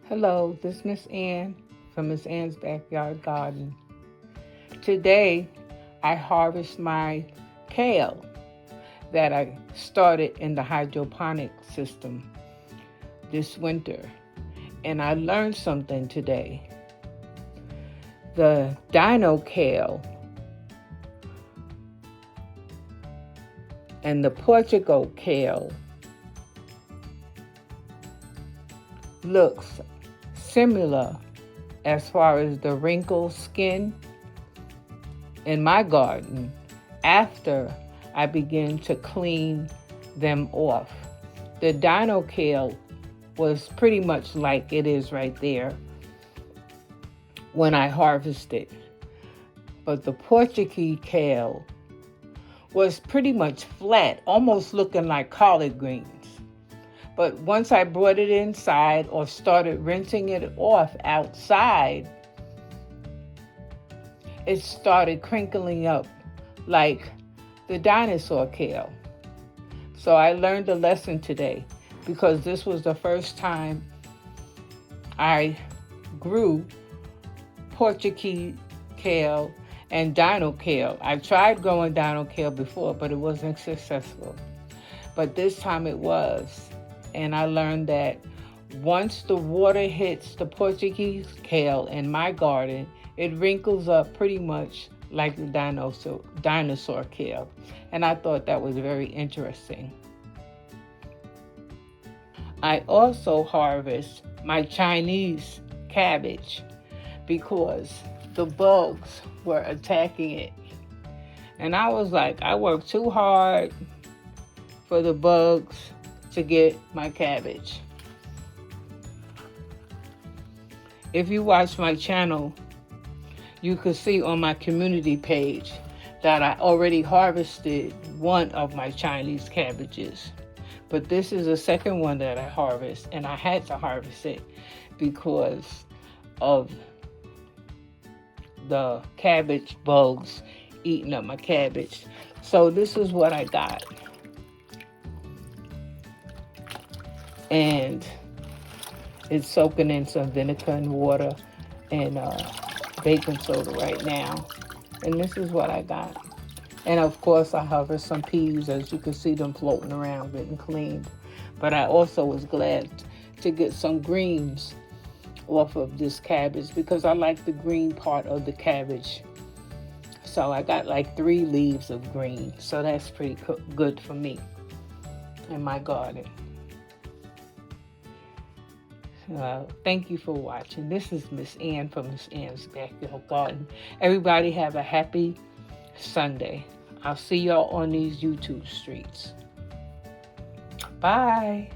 Hello, this is Miss Ann from Miss Ann's Backyard Garden. Today, I harvest my kale that I started in the hydroponic system this winter. And I learned something today. The dino kale and the Portugal kale looks similar as far as the wrinkled skin in my garden after I begin to clean them off. The dino kale was pretty much like it is right there when I harvested. But the Portuguese kale was pretty much flat, almost looking like collard greens. But once I brought it inside or started rinsing it off outside, it started crinkling up like the dinosaur kale. So I learned a lesson today because this was the first time I grew Portuguese kale and dino kale. I tried growing dino kale before, but it wasn't successful. But this time it was. And I learned that once the water hits the Portuguese kale in my garden, it wrinkles up pretty much like the dinosaur kale. And I thought that was very interesting. I also harvest my Chinese cabbage because the bugs were attacking it. And I was like, I worked too hard for the bugs to get my cabbage. If you watch my channel, you could see on my community page that I already harvested one of my Chinese cabbages. But this is the second one that I harvest, and I had to harvest it because of the cabbage bugs eating up my cabbage. So this is what I got. And it's soaking in some vinegar and water and baking soda right now. And this is what I got. And of course I harvest some peas, as you can see them floating around getting cleaned. But I also was glad to get some greens off of this cabbage because I like the green part of the cabbage. So I got like 3 leaves of green. So that's pretty good for me in my garden. Thank you for watching. This is Miss Ann from Miss Ann's Backyard Garden. Everybody have a happy Sunday. I'll see y'all on these YouTube streets. Bye.